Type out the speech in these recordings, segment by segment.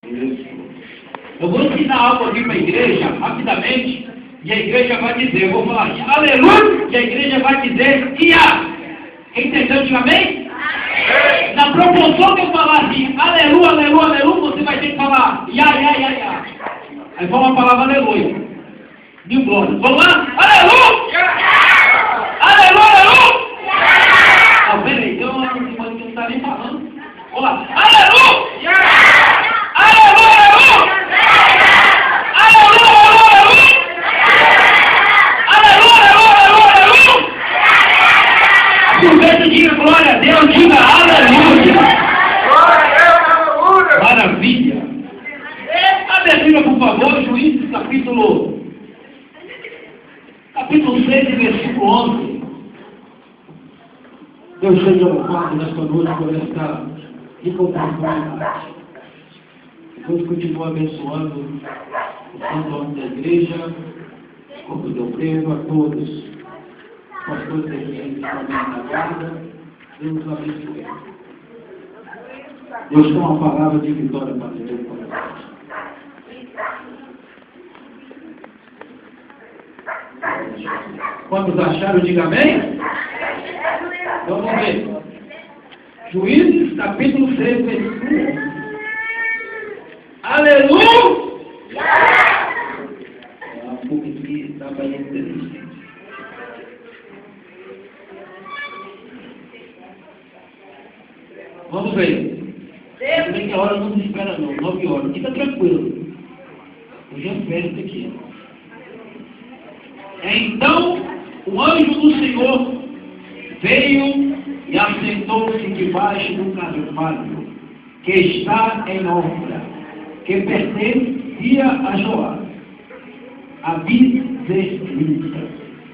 Isso. Eu vou ensinar algo aqui para a igreja, rapidamente, e a igreja vai dizer, eu vou falar aleluia, e a igreja vai dizer ia. Entendeu? Diga amém? Amém. Na proporção que eu falar assim, aleluia, aleluia, aleluia, você vai ter que falar ia. Aí fala a palavra aleluia. Mil glórias. Vamos lá? Aleluia! Aleluia, aleluia! Ah, peraí, então não está nem falando. Vamos lá. Aleluia! Aleluia, aleluia! Aleluia, aleluia! Aleluia, aleluia, aleluia! Aproveita e diga glória a Deus, diga aleluia! Glória a Deus, aleluia! Maravilha! Abre a Bíblia, por favor, Juízes, capítulo 6, versículo 11. Deus seja louvado nesta noite por esta rica oportunidade. Deus continua abençoando o santo homem da igreja, como deu prego a todos os pastores da igreja também na guarda. Deus os abençoe. Deus tem uma palavra de vitória para dizer para nós. Quantos acharam, diga amém? Vamos ver. Juízes, capítulo 6, versículo 11. Aleluia! Um pouco aqui dá para entender. Vamos ver. Também que a hora não se espera não, 9 horas. Fica tranquilo. Hoje é festa aqui. Então, o anjo do Senhor veio e assentou-se debaixo do carvalho, que está em Ofra, que pertencia a Joabe, a bisescrita.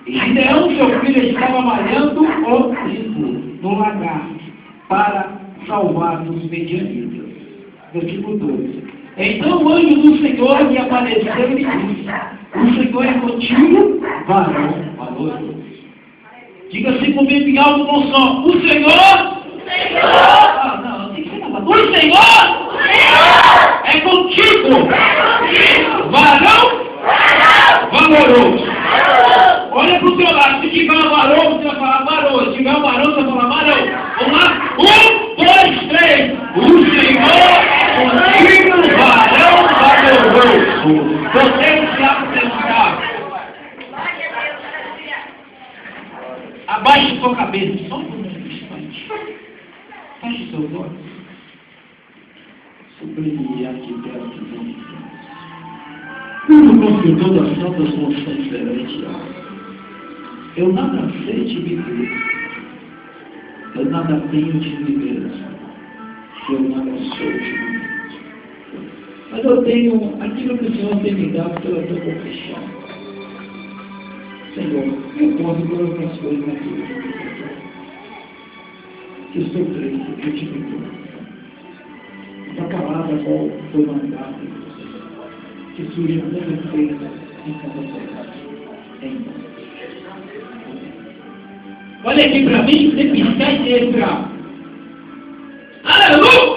E Gideão, seu filho, estava malhando o trigo no lagar para salvar os medianitas. Versículo 12. Então o anjo do Senhor lhe apareceu e disse: o Senhor é contigo, varão valoroso. Diga assim comigo em alto bom som: o Senhor, ah, não, tem que ser nada. O Senhor é contigo, varão valoroso. Olha para o teu lado, se tiver um varão, você vai falar varão. Se tiver um varão, você vai falar varão. Vamos lá? 1, 2, 3. O Senhor é contigo, varão valoroso. Você se apresentar. Abaixe sua cabeça, só um instante. Feche seus olhos. Sublime aqui perto de nós. Puro confidor das santas funções celestiais. Eu nada sei de mim mesmo. Eu nada tenho de mim mesmo. Eu nada sou de mim mesmo. Mas eu tenho aquilo que o Senhor tem me dado pela tua confissão. Senhor, eu posso todas as coisas naquilo que eu te que estou preso, que eu te perdoo. Essa palavra foi mandada, que surja com certeza em cada cidade. Em nome. Olha aqui para mim, você piscar e entrar. Aleluia!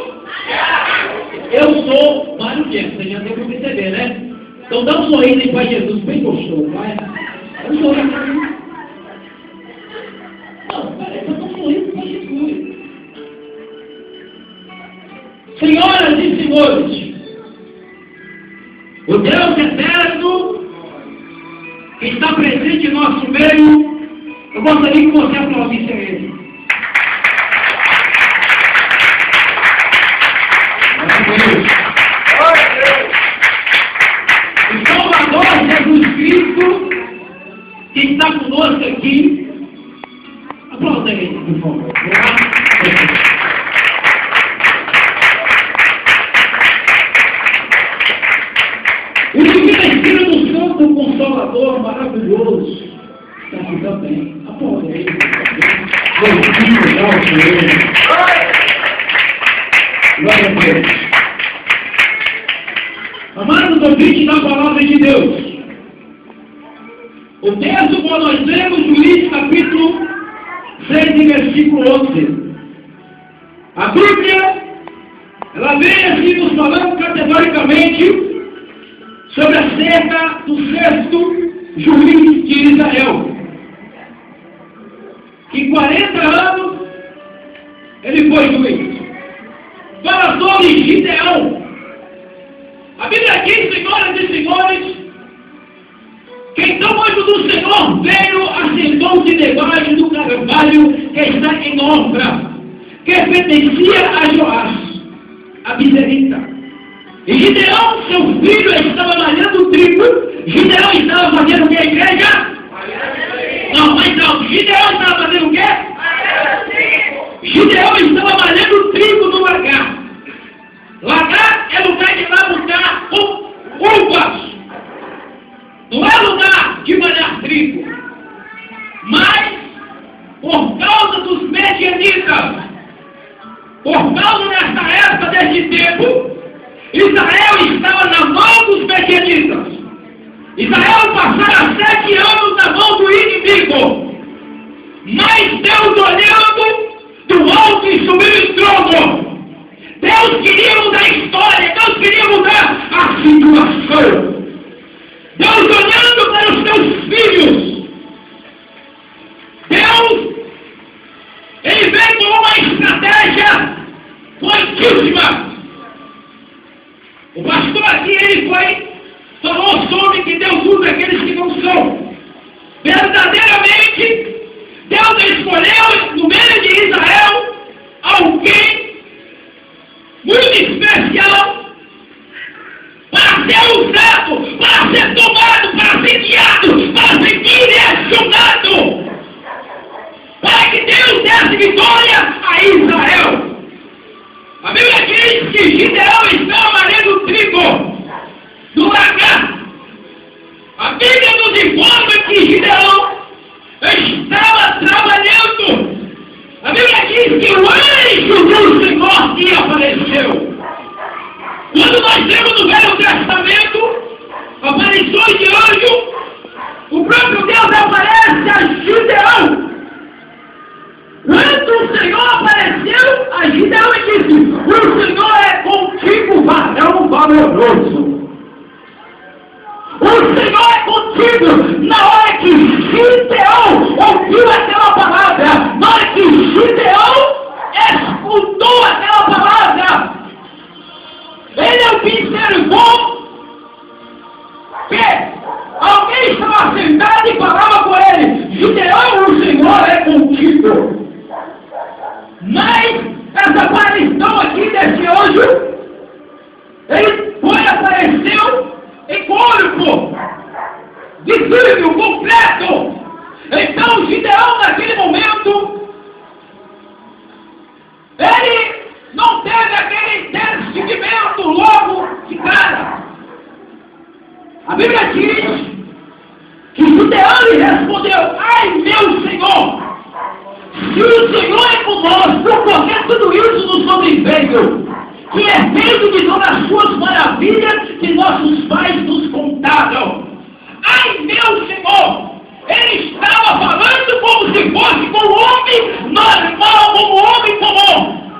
Eu sou Mário Guedes, você já deu para perceber, né? Então dá um sorriso aí para Jesus, bem gostoso, vai. Eu sou. Não, peraí, eu não sou isso para Jesus. Senhoras e senhores, o Deus eterno que está presente em nosso meio, eu gostaria que você aplaudisse a Ele. O Salvador Jesus Cristo, que está conosco aqui, aplauda Ele, por favor. O Divino Espírito Santo, o Consolador maravilhoso, está aqui também. Aplauda Ele, por favor. Glória a Deus. Amados ouvintes da palavra de Deus, o texto que nós lemos, Juízes, capítulo 6, versículo 11. A Bíblia, ela vem assim nos falando categoricamente sobre acerca do sexto juiz de Israel, que 40 anos ele foi juiz. Fala sobre Gideão. A Bíblia diz, senhoras e senhores, que então o anjo do Senhor veio, assentou-se debaixo do carvalho que está em Ofra, que pertencia a Joás, a Bizerita. E Gideão, seu filho, estava malhando o trigo. Gideão estava fazendo o que, a igreja? Não, mas não. Gideão estava fazendo o quê? Gideão estava malhando o trigo no lagar. Lagar é lugar de labutar uvas. Não é lugar de malhar trigo. Mas, por causa dos medianitas, por causa dessa época, desse tempo, Israel estava na mão dos medianitas. Israel passara 7 anos na mão do inimigo. Mas Deus, olhando do alto e subiu em trono, Deus queria mudar a história, Deus queria mudar a situação. Deus olhando para os seus filhos, Deus, ele veio com uma estratégia fortíssima. O pastor aqui, ele falou sobre que Deus usa aqueles que não são. Verdadeiramente, Deus escolheu no meio de Israel alguém muito especial para ser usado, para ser tomado, para ser guiado, para ser direcionado, para que Deus desse vitória a Israel. A Bíblia diz que Gideão estava malhando o trigo no lagar. A Bíblia nos informa que Gideão estava trabalhando. A Bíblia diz que o anjo do Senhor que apareceu. Quando nós temos no Velho Testamento aparições de anjo, o próprio Deus aparece a Gideão. Quando o Senhor apareceu a Gideão e disse: o Senhor é contigo, varão valoroso. O Senhor é contigo. Na hora que Gideão ouviu aquela palavra, na hora que Gideão escutou aquela palavra, ele observou que alguém estava sentado e falava com ele: Gideão, o Senhor é contigo. Mas essa aparição aqui desse anjo, ele apareceu em corpo, visível, completo. Então Gideão, naquele momento, ele não teve aquele sentimento logo de cara. A Bíblia diz que Gideão lhe respondeu: ai, meu Senhor, se o Senhor é conosco, porque tudo isso nos sobreveio, que é feito de todas as suas maravilhas que nossos pais nos contaram. Ai, meu Senhor, ele estava falando como se fosse com o homem normal, como o homem comum.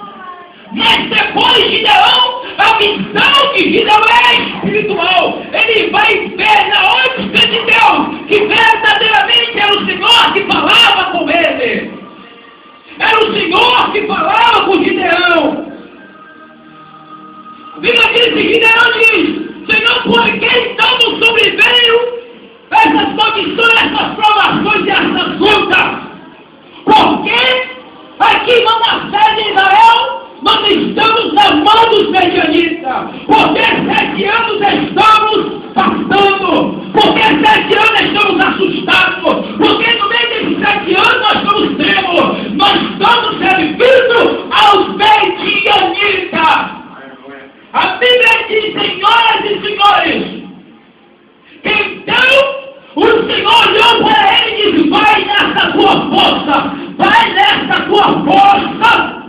Mas depois de Gideão, a visão de Gideão é espiritual. Ele vai ver na ótica de Deus que verdadeiramente era o Senhor que falava com ele. Era o Senhor que falava com Gideão. A Bíblia diz que Gideão diz: Senhor, por que então nos sobreveio essas condições, essas provações e essas lutas? Porque aqui não há fé de Israel, nós estamos na mão dos medianitas. Porque 7 anos estamos passando. Porque 7 anos estamos assustados. Porque no meio desses 7 anos nós estamos tremos. Nós estamos servindo aos medianitas. A Bíblia diz, senhoras e senhores, então o Senhor olhou para ele e disse: vai nessa tua força, vai nessa tua força,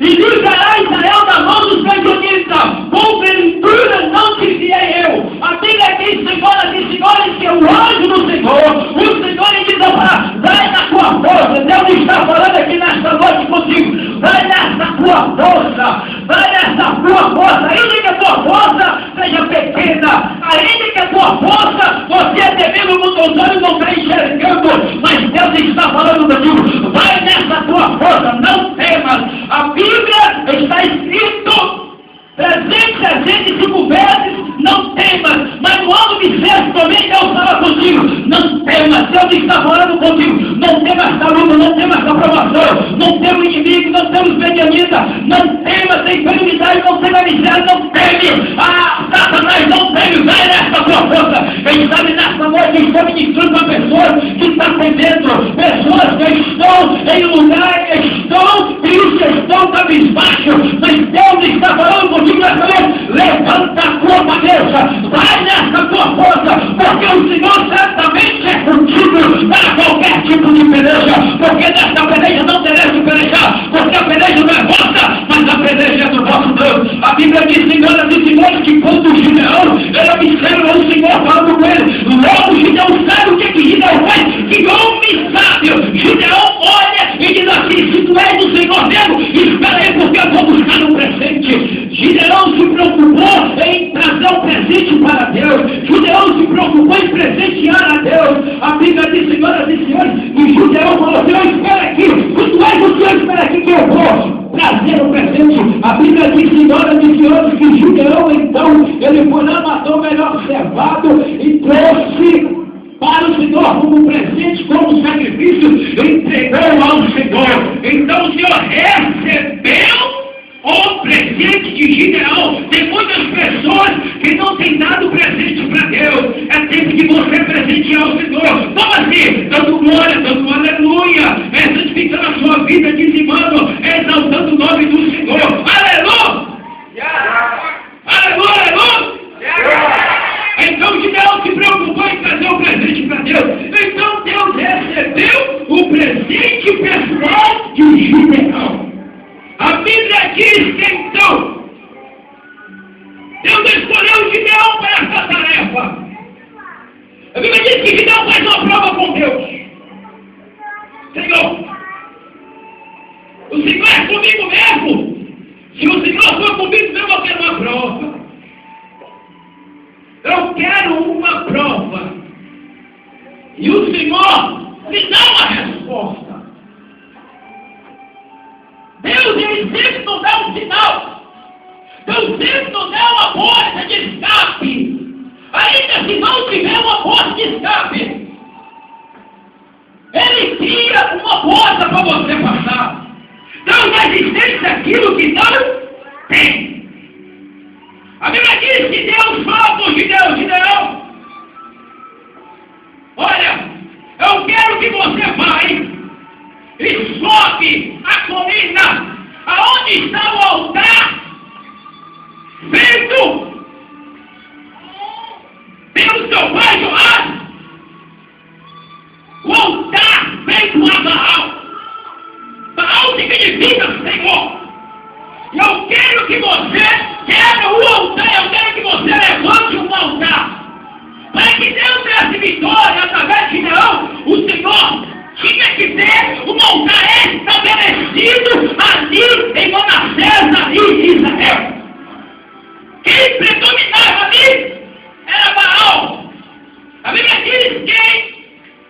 e livrará Israel da mão dos medianitas. Porventura não te enviei eu. A Bíblia diz, senhoras e senhores, que o anjo do Senhor, o Senhor lhe diz: vai na tua força. Deus está falando aqui nesta noite contigo: vai nessa tua força, vai nessa tua força, ainda que a tua força seja pequena, ainda que a força. Quem sabe nessa noite estou ministrando para pessoas que estão atendendo, pessoas que estão em lugares, estão tristes, estão cabisbaixos, mas Deus está falando contigo nessa noite. Levanta a tua cabeça, vai nessa tua força, porque o Senhor certamente é contigo para qualquer tipo de peleja, porque nessa peleja não teremos que pelejar, porque a peleja não é vossa, mas a peleja é do vosso Deus. A Bíblia diz, senhoras e senhores, que quando o Gideão, ele observa o Senhor falando com ele, logo Gideão sabe o que Gideão faz, que homem sábio. Gideão olha e diz assim, se tu és do Senhor mesmo, espera aí porque eu vou buscar um presente. Gideão se preocupou em trazer um presente para Deus. Gideão se preocupou em presentear a Deus. A Bíblia diz, senhoras e senhores, e Gideão falou, Senhor, espera aqui, se tu és do Senhor, espera aqui que eu vou trazer um presente. A Bíblia diz, senhoras e senhores, que Gideão, então, ele foi lá, matou o melhor cevado e trouxe para o Senhor como presente, como sacrifício, entregou ao Senhor. Então o Senhor recebeu o presente de Gideão. Tem muitas pessoas que não têm dado presente para Deus. É tempo de você presentear o Senhor. Como assim? Dando glória, dando aleluia, santificando a sua vida, dizimando, exaltando o nome do Senhor. Aleluia! Aleluia, aleluia! Então Gideão se preocupou em trazer o presente para Deus. Então Deus recebeu o presente pessoal de Gideão. A Bíblia diz que então Deus escolheu Gideão para essa tarefa. A Bíblia diz que Gideão faz uma prova com Deus. Senhor, o Senhor é comigo mesmo? Se o Senhor for comigo mesmo, eu quero uma prova. Eu quero uma prova. E o Senhor me dá uma resposta. Deus, ele sempre nos dá um sinal. Deus sempre nos dá uma porta de escape. Ainda se não tiver uma porta de escape, ele tira uma porta para você passar. Então já existe aquilo que não tem. A Bíblia diz que Deus fala com Gideão, Gideão, olha, eu quero que você vai e sobe a colina aonde está o altar feito pelo seu pai Joás, o altar feito a Baal. Baal significa Senhor. E eu quero que você quero o altar, eu quero que você levante um altar. Para que Deus desse vitória através de Gideão, o Senhor tinha que ter um altar estabelecido ali em Manassés, ali em Israel. Quem predominava ali era Baal. A Bíblia diz que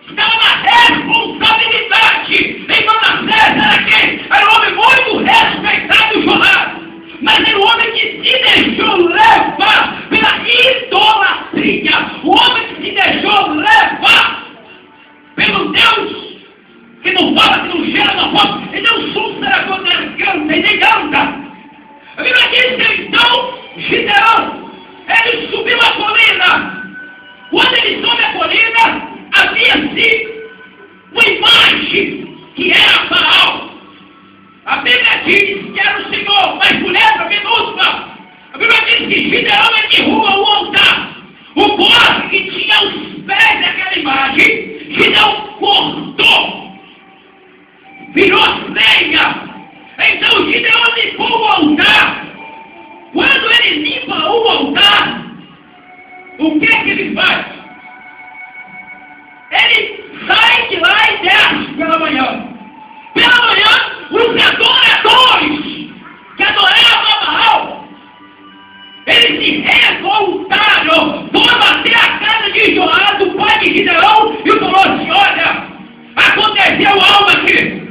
estava na responsabilidade em Manassés era quem? Era um homem muito respeitado, Joás. Mas era um homem que se deixou levar pela idolatria. O homem que se deixou levar pelo Deus que não fala, que não cheira, não fala. Ele não supera quando ele canta e nem anda. A Bíblia diz que então Gideão, ele subiu a colina. Quando ele sobe a colina, havia sim uma imagem que era Baal. A Bíblia diz que era o Senhor, mas por letra minúscula. A Bíblia diz que Gideão derruba o altar. O poste que tinha os pés daquela imagem, Gideão cortou. Virou lenha. Então Gideão limpou o altar. Quando ele limpa o altar, o que é que ele faz? Ele sai de lá e desce pela manhã. Pela manhã, os adoradores que adoravam Baal, eles se revoltaram, foram até a casa de Joás, o pai de Gideão, e falou assim: olha, aconteceu algo aqui.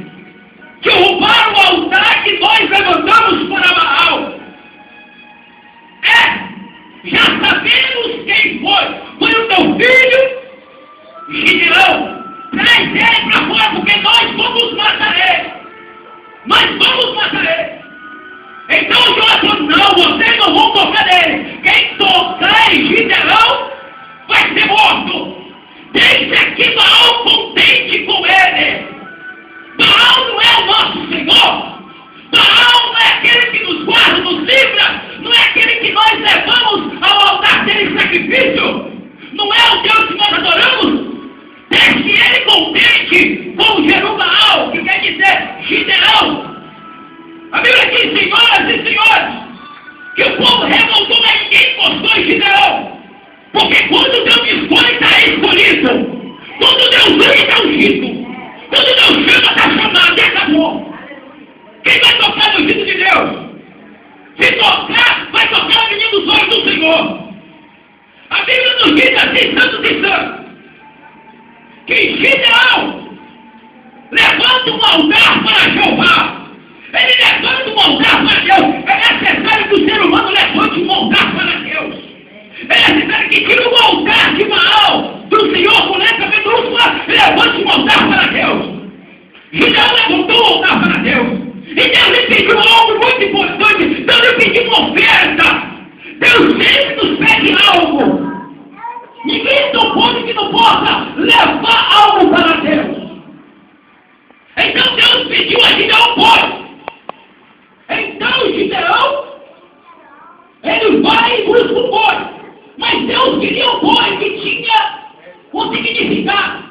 Derrubaram o altar que nós levantamos para Baal. Já sabemos quem foi. Foi o teu filho, Gideão. Traz ele para fora, porque nós vamos matar ele. Nós vamos matar ele. Então Joás falou: não, vocês não vão tocar nele. Quem tocar em Gideão não diz assim, santos e santos, que Gideão levanta um altar para Jeová. Ele levanta um altar para Deus. É necessário que o ser humano levante um altar para Deus. É necessário que tire um altar de Baal do Senhor com letra minúscula e levante um altar para Deus. Gideão levantou um altar para Deus. E Deus lhe pediu algo muito importante. Deus lhe pediu uma oferta. Deus sempre nos pede algo. Ninguém supõe que não possa levar algo para Deus. Então Deus pediu a Gideão pode. Então Gideão, ele vai e busca o boi. Mas Deus queria um boi que tinha um significado.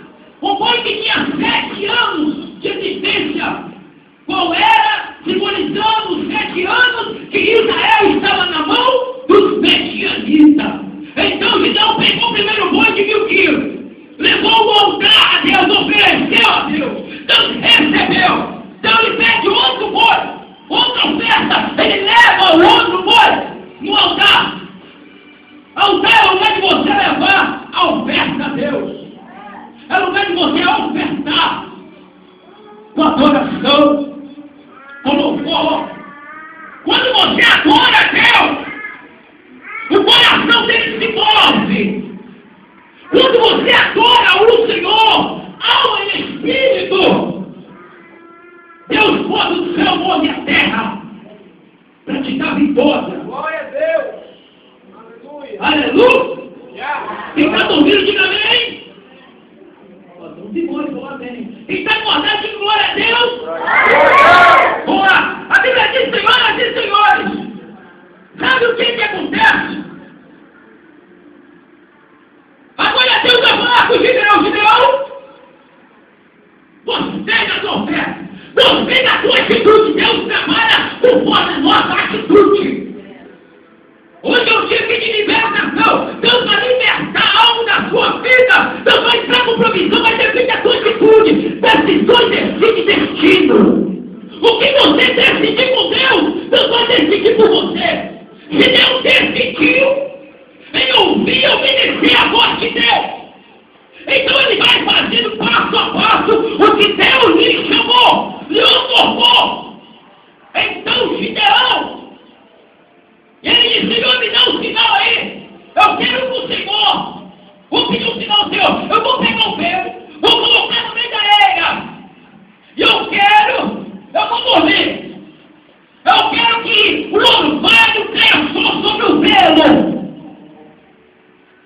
Um boi que tinha 7 anos de existência. Qual era? Simbolizando os 7 anos que Israel estava na mão dos medianitas. Então Gideão pegou o primeiro boi de 1000 quilos. Levou o altar a Deus, ofereceu a Deus. Deus recebeu. Então ele pede outro boi. Outra oferta, ele leva o outro boi no altar. Altar é o lugar de você levar a oferta a Deus. É o lugar de você ofertar com adoração, com louvor. Quando você adora a Deus, o coração dele se move. Quando você adora o Senhor, alma e espírito, Deus pôs o céu, move a terra para te dar vitória. Glória a Deus. Aleluia. Aleluia. Yeah. Quem está dormindo, diga amém. Não tem glória, glória a Deus. Quem está acordado, diga glória a Deus. Boa. A Bíblia diz, senhoras e senhores, sabe o que acontece? Agora Deus vai falar com o Gideão. Você na sua oferta. Você na sua atitude, Deus trabalha conforme a nossa atitude. Hoje é um dia de libertação. Deus vai libertar algo da sua vida. Deus vai entrar com provisão, vai depender da sua atitude. Decisões decidem destino. O que você decidir com Deus, Deus vai decidir por você. Se Deus decidiu em ouvir e obedecer a voz de Deus, então ele vai fazendo passo a passo o que Deus lhe chamou, lhe otorgou. Então Gideão, ele disse, Senhor, me dá um sinal aí. Eu quero o Senhor. Vou pedir um sinal ao Senhor. Eu vou pegar o meu, vou colocar no meio da areia. E eu vou morrer. Eu quero que o orvalho caia só sobre o velo.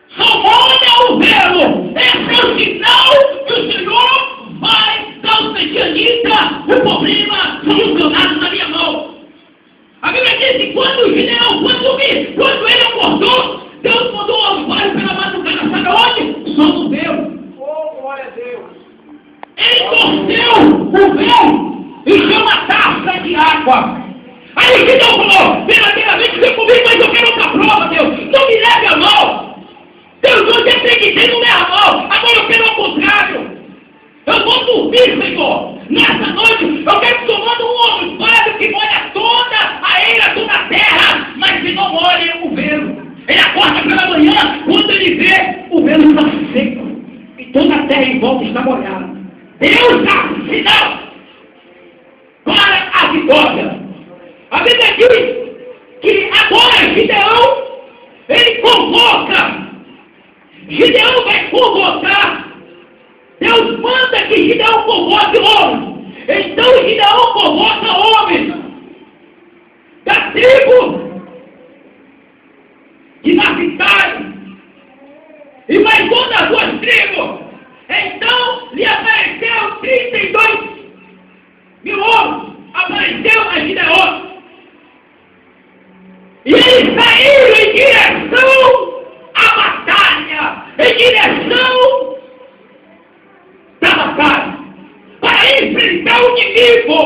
Só molha o velo. Esse é o sinal que o Senhor vai dar aos medianitas o problema solucionado na minha mão. A Bíblia diz que quando Gideão, quando ele acordou, Deus mandou o orvalho pela madrugada. Sabe onde? Só no velo. Oh, glória a Deus. Ele torceu o véu e encheu uma taça de água. Aí Gideão falou, verdadeiramente vem comigo, mas eu quero outra prova, Deus. Não me leve a mal. Deus, você tem que dizer, não leva a mal. Agora eu quero o contrário. Eu vou dormir, Senhor. Nessa noite, eu quero que o Senhor manda um orvalho que molha toda a eira, toda a terra, mas que não molhe o velo. Ele acorda pela manhã, quando ele vê, o velo está seco. E toda a terra em volta está molhada. Deus dá sinal para a vitória. A Bíblia diz que agora Gideão, ele convoca. Gideão vai convocar. Deus manda que Gideão convoque homens. Então Gideão convoca homens da tribo de Naphtali e mais todas as duas tribos. Então lhe apareceu 32 mil homens. Apareceu a Gideão. E eles saíram em direção à batalha, em direção da batalha, para enfrentar o inimigo.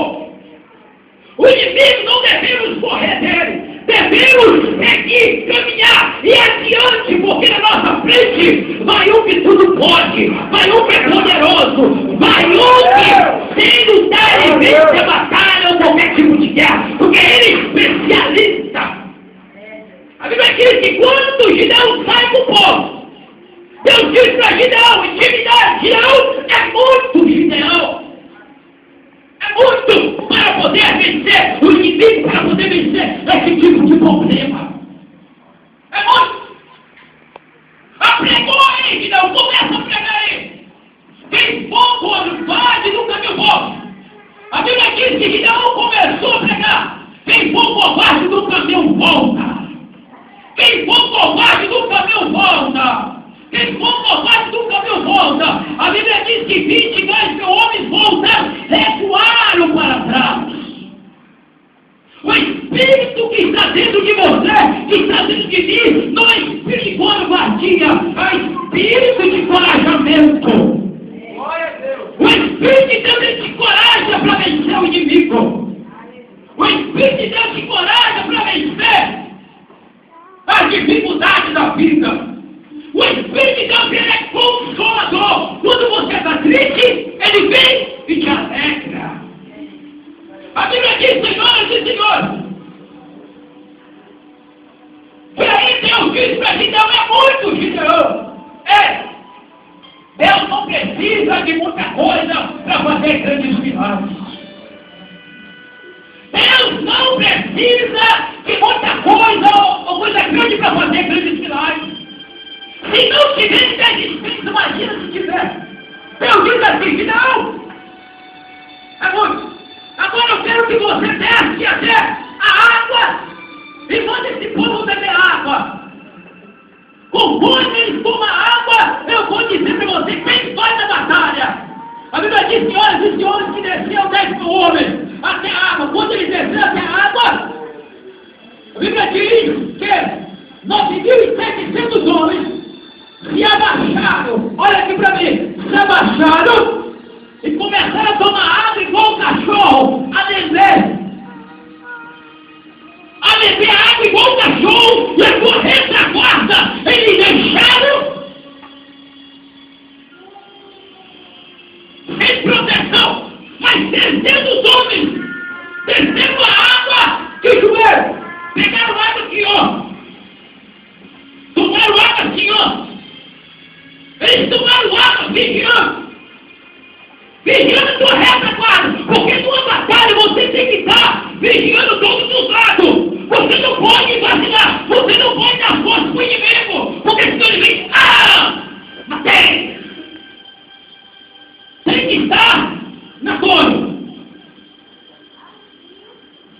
O inimigo não devemos correr dele, devemos seguir, caminhar e adiante, porque na nossa frente vai um que tudo pode, vai um que é poderoso, vai um que sem lutar e vence a batalha ou qualquer tipo de guerra, porque ele é especialista. A Bíblia diz que quando Gideão sai com o povo, Deus disse para Gideão, intimidade, Gideão é muito, Gideão. É muito para poder vencer o inimigo, para poder vencer esse tipo de problema. É muito. Apregou aí, Gideão, começa a pregar aí. Quem for quando vai nunca me volta. A Bíblia diz que Gideão começou a pregar. Quem for covarde do caminho volta. Quem for covarde do caminho volta. Quem for covarde do caminho volta. A Bíblia diz que 22 homens voltaram, recuaram para trás. O Espírito que está dentro de você, que está dentro de mim, não é Espírito de covardia, é Espírito de corajamento. Glória a Deus. O Espírito de Deus te encoraja para vencer o inimigo. O Espírito de Deus te encoraja para vencer as dificuldades da vida. O Espírito de Deus, ele é consolador. Quando você está triste, ele vem e te alegra. A Bíblia diz, senhoras e senhores, que aí Deus diz para Gideão, é muito, Gideão. Deus não precisa de muita coisa para fazer grandes milagres. Deus não precisa de muita coisa ou coisa grande para fazer grandes milagres. Se não tiver existência, imagina se tiver. Deus diz assim, Gideão, é muito. Agora eu quero que você desce até a água e mande esse povo beber água. Conforme eles tomam água, eu vou dizer para você quem vai na batalha. A Bíblia diz, senhoras e senhores, que desceu 10 homens até a água. Quando eles desceram até a água, a Bíblia diz que 9.700 homens se abaixaram. Olha aqui para mim, se abaixaram e começaram a tomar água igual um cachorro, a beber água igual um cachorro e a correr da guarda. Eles deixaram sem proteção, mas descendo os homens, descendo a água de joelho, pegaram água aqui, ó, tomaram água assim, ó, eles tomaram água vigiando a tua retaguarda, porque numa batalha você tem que estar vigiando todos os lados. Você não pode vacilar, você não pode dar força para o inimigo, porque senão ele vem, matei. Tem que estar na torre.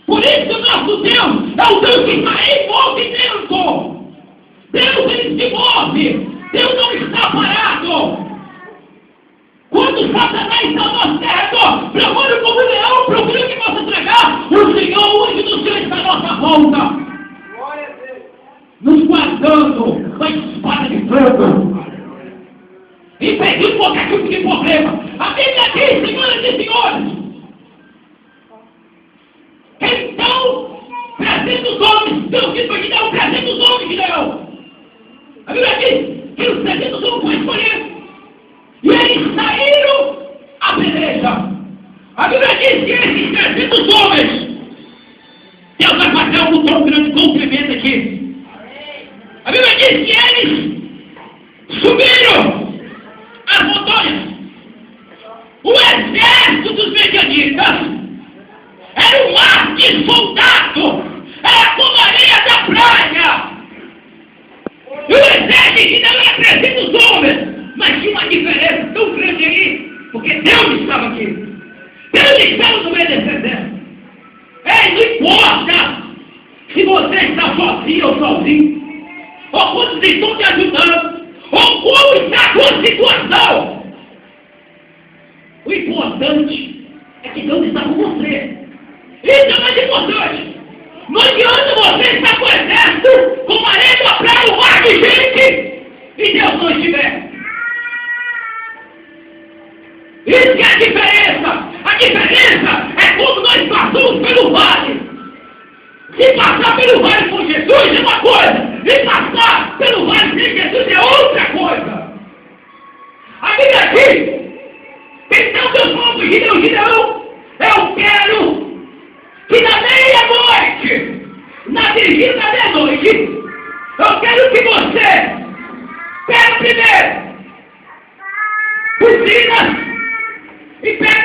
Por isso o nosso Deus é o Deus que está em movimento. Deus, ele se move. Deus não está parado. Quando Satanás está ao nosso terra, procure como leão, procure o que possa entregar. O Senhor, o anjo do Senhor está à nossa volta, Glória a Deus. nos guardando com a espada de fogo, impedindo qualquer tipo de problema. A Bíblia diz, senhoras e senhores, então, presente os homens, Deus diz para Gideão, presente os homens, Gideão. A Bíblia diz que os 300 homens foram escolhidos. E eles saíram à peleja. A Bíblia diz que esses 300 homens, Deus vai fazer algo tão grande, tão tremendo aqui. A Bíblia diz que eles subiram as montanhas. O exército dos medianitas era um mar de soldado, era como a areia da praia. E o exército não era 300 homens. Mas tinha uma diferença tão grande aí, porque Deus estava aqui. Deus estava no meio desse exército. Não importa se você está sozinho ou sozinho, ou quando estão te ajudando, ou como está a sua situação. O importante é que Deus está com você. Isso é mais importante. Não adianta você estar com o exército, com areia da praia, um mar de gente, e Deus não estiver. Isso que é a diferença. A diferença é como nós passamos pelo vale. Se passar pelo vale com Jesus é uma coisa, e passar pelo vale sem Jesus é outra coisa. A Bíblia diz, então Deus falou para Gideão, eu quero que na meia-noite, na vigília da meia-noite, eu quero que você pegue primeiro. Buzina. E pega